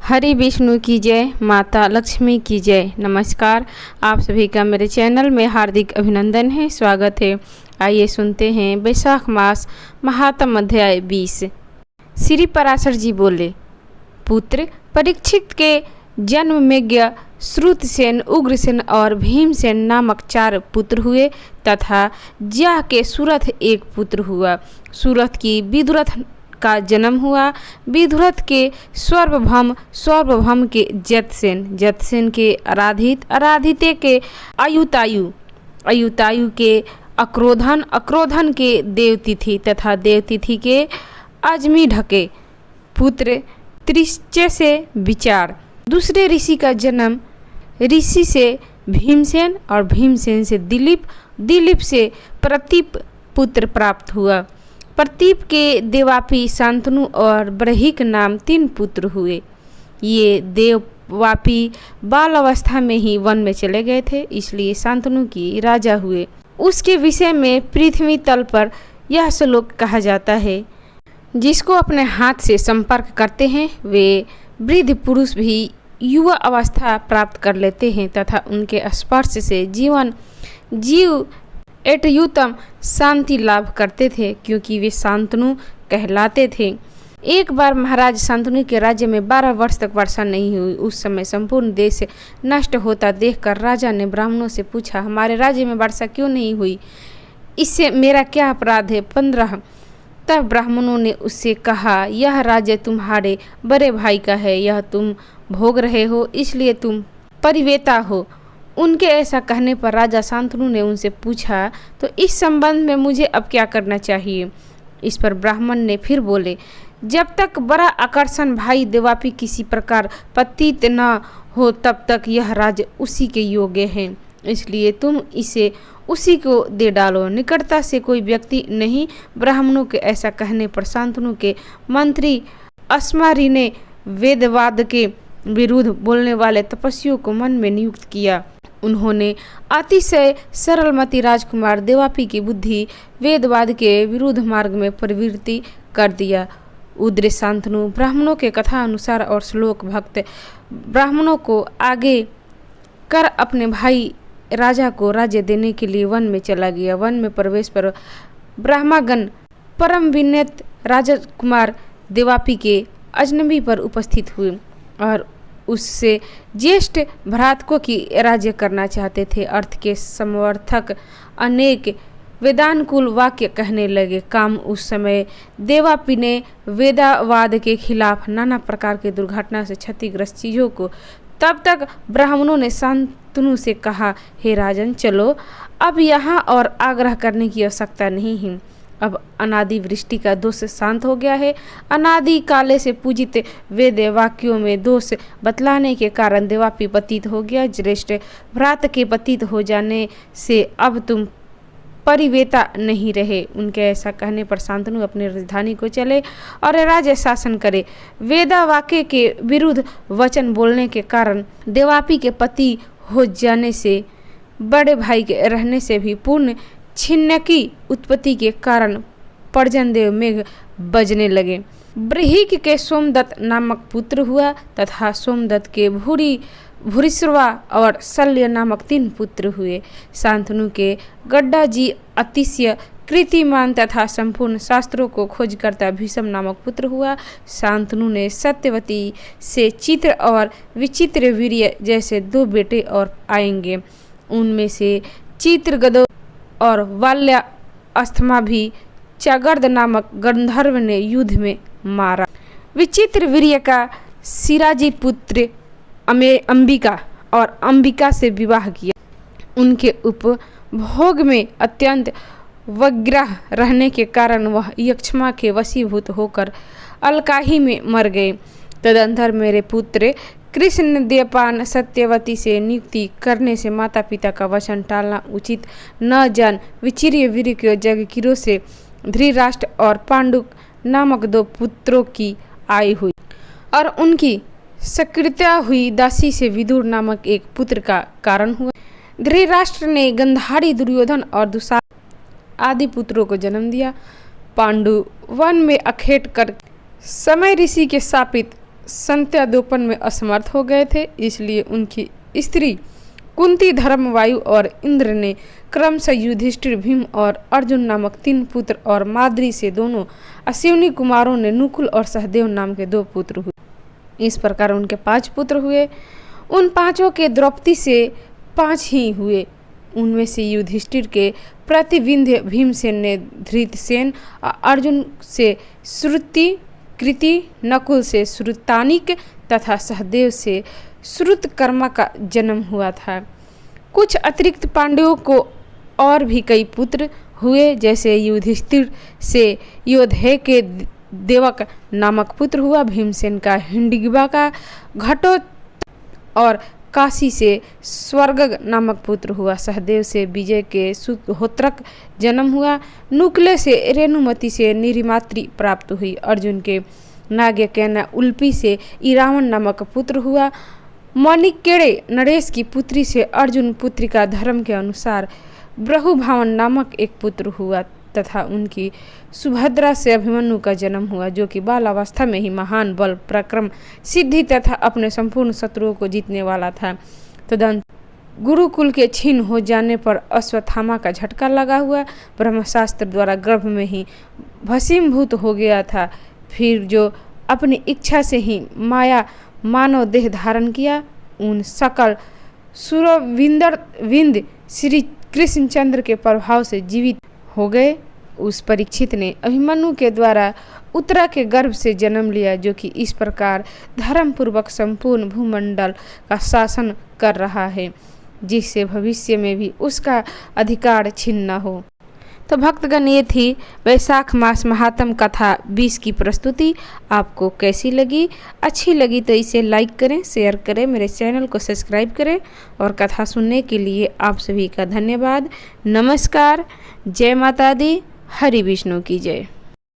हरि विष्णु की जय, माता लक्ष्मी की जय। नमस्कार, आप सभी का मेरे चैनल में हार्दिक अभिनंदन है, स्वागत है। आइए सुनते हैं वैशाख मास महात्म अध्याय 20। श्री पराशर जी बोले, पुत्र परीक्षित के जन्म में श्रुतसेन, उग्रसेन और भीमसेन नामक 4 पुत्र हुए तथा ज्याह के सुरथ एक पुत्र हुआ। सुरथ की विदुरथ का जन्म हुआ। विदुरथ के सर्वभौम, सर्वभौम के जतसेन, जतसेन के अराधित, अराधिते के अयुतायु, अयुतायु के अक्रोधन, अक्रोधन के देवतिथि तथा देवतिथि के अजमी ढके पुत्र त्रिश्चय से विचार। दूसरे ऋषि का जन्म ऋषि से भीमसेन और भीमसेन से दिलीप, दिलीप से प्रतीप पुत्र प्राप्त हुआ। प्रतीप के देवापी, शांतनु और बरहिक नाम 3 पुत्र हुए। ये देववापी बाल अवस्था में ही वन में चले गए थे, इसलिए शांतनु की राजा हुए। उसके विषय में पृथ्वी तल पर यह श्लोक कहा जाता है, जिसको अपने हाथ से संपर्क करते हैं वे वृद्ध पुरुष भी युवा अवस्था प्राप्त कर लेते हैं तथा उनके स्पर्श से जीव एटयुतम शांति लाभ करते थे, क्योंकि वे शांतनु कहलाते थे। एक बार महाराज शांतनु के राज्य में 12 वर्ष तक वर्षा नहीं हुई। उस समय संपूर्ण देश नष्ट होता देखकर राजा ने ब्राह्मणों से पूछा, हमारे राज्य में वर्षा क्यों नहीं हुई? इससे मेरा क्या अपराध है? 15। तब ब्राह्मणों ने उससे कहा, यह राज्य तुम्हारे बड़े भाई का है, यह तुम भोग रहे हो, इसलिए तुम परिवेता हो। उनके ऐसा कहने पर राजा शांतनु ने उनसे पूछा, तो इस संबंध में मुझे अब क्या करना चाहिए? इस पर ब्राह्मण ने फिर बोले, जब तक बड़ा आकर्षण भाई देवापी किसी प्रकार पतित न हो तब तक यह राज्य उसी के योग्य है, इसलिए तुम इसे उसी को दे डालो। निकटता से कोई व्यक्ति नहीं। ब्राह्मणों के ऐसा कहने पर शांतनु के मंत्री अस्मारी ने वेदवाद के विरुद्ध बोलने वाले तपस्वियों को मन में नियुक्त किया। उन्होंने अतिशय सरलमती राजकुमार देवापी की बुद्धि वेदवाद के विरुद्ध मार्ग में प्रवृत्ति कर दिया। उद्र शांतनु ब्राह्मणों के कथा अनुसार और श्लोक भक्त ब्राह्मणों को आगे कर अपने भाई राजा को राज्य देने के लिए वन में चला गया। वन में प्रवेश पर ब्राह्मणगण परम विनत राजकुमार देवापी के अजनबी पर उपस्थित हुए और उससे ज्येष्ठ भ्रातकों की राज्य करना चाहते थे। अर्थ के समर्थक अनेक वेदानुकूल वाक्य कहने लगे। काम उस समय देवापी ने वेदावाद के खिलाफ नाना प्रकार की दुर्घटना से क्षतिग्रस्त चीज़ों को। तब तक ब्राह्मणों ने शांतनु से कहा, हे राजन, चलो, अब यहाँ और आग्रह करने की आवश्यकता नहीं है। अब अनादि वृष्टि का दोष शांत हो गया है। अनादि काले से पूजित वेद वाक्यों में दोष बतलाने के कारण देवापी पतित हो गया। ज्येष्ठ भ्रात के पतित हो जाने से अब तुम परिवेता नहीं रहे। उनके ऐसा कहने पर शांतनु अपनी राजधानी को चले और राज्य शासन करे। वेदा वाक्य के विरुद्ध वचन बोलने के कारण देवापी के पति हो जाने से बड़े भाई के रहने से भी पूर्ण छिन्न की उत्पत्ति के कारण पर्जनदेव मेघ बजने लगे। बृहिक के सोमदत्त नामक पुत्र हुआ तथा सोमदत्त के भूरिश्रवा और शल्य नामक 3 पुत्र हुए। शांतनु के गड्डा जी अतिशय कीर्तिमान तथा संपूर्ण शास्त्रों को खोज करता भीष्म नामक पुत्र हुआ। शांतनु ने सत्यवती से चित्र और विचित्र वीर्य जैसे 2 बेटे और आएंगे। उनमें से चित्रगदो और वाल्या अस्थमा भी चागर्द नामक गंधर्व ने युद्ध में मारा। विचित्र वीर्य का सिराजी पुत्र अंबिका और अंबिका से विवाह किया। उनके उपभोग में अत्यंत व्यग्र रहने के कारण वह यक्षमा के वशीभूत होकर अलकाही में मर गए। तदंतर मेरे पुत्र कृष्ण देवपान सत्यवती से नियुक्ति करने से माता पिता का वचन टालना उचित न जान विचित्र वीर के जगकीरों से धृतराष्ट्र और पांडु नामक 2 पुत्रों की आयु हुई और उनकी सकृत्या हुई दासी से विदुर नामक एक पुत्र का कारण हुआ। धृतराष्ट्र ने गंधारी, दुर्योधन और दुशासन आदि पुत्रों को जन्म दिया। पांडु वन में अखेट कर समय ऋषि के शापित संत्यादोपन में असमर्थ हो गए थे, इसलिए उनकी स्त्री कुंती, धर्मवायु और इंद्र ने क्रमशः युधिष्ठिर, भीम और अर्जुन नामक 3 पुत्र और माद्री से दोनों अश्विनी कुमारों ने नकुल और सहदेव नाम के 2 पुत्र हुए। इस प्रकार उनके 5 पुत्र हुए। उन 5 के द्रौपदी से 5 ही हुए। उनमें से युधिष्ठिर के प्रतिविंध्य, भीमसेन ने धृतसेन, अर्जुन से श्रुति कृति, नकुल से श्रुतानिक तथा सहदेव से श्रुतकर्मा का जन्म हुआ था। कुछ अतिरिक्त पांडवों को और भी कई पुत्र हुए, जैसे युधिष्ठिर से योधे के देवक नामक पुत्र हुआ, भीमसेन का हिंडिगवा का घटो और काशी से स्वर्ग नामक पुत्र हुआ, सहदेव से विजय के सुहोत्रक जन्म हुआ, नुकले से रेणुमति से निरिमात्री प्राप्त हुई, अर्जुन के नाग्यकेना उल्पी से इरावण नामक पुत्र हुआ, मणिकेड़े नरेश की पुत्री से अर्जुन पुत्री का धर्म के अनुसार ब्रहुभावन नामक एक पुत्र हुआ तथा उनकी सुभद्रा से अभिमन्यु का जन्म हुआ, जो कि बालावस्था में ही महान बल, पराक्रम, सिद्धि तथा अपने संपूर्ण शत्रुओं को जीतने वाला था। तदंत गुरुकुल के छीन हो जाने पर अश्वत्थामा का झटका लगा हुआ, ब्रह्मशास्त्र द्वारा गर्भ में ही भस्मीभूत हो गया था। फिर जो अपनी इच्छा से ही माया मानव देह धारण किया, उन सकल सुरविंद श्री कृष्णचंद्र के प्रभाव से जीवित हो गए। उस परीक्षित ने अभिमन्यु के द्वारा उत्तरा के गर्भ से जन्म लिया, जो कि इस प्रकार धर्मपूर्वक संपूर्ण भूमंडल का शासन कर रहा है, जिससे भविष्य में भी उसका अधिकार छीन न हो। तो भक्तगण, ये थी वैशाख मास महात्म कथा 20 की प्रस्तुति। आपको कैसी लगी? अच्छी लगी तो इसे लाइक करें, शेयर करें, मेरे चैनल को सब्सक्राइब करें और कथा सुनने के लिए आप सभी का धन्यवाद। नमस्कार। जय माता दी। हरि विष्णु की जय।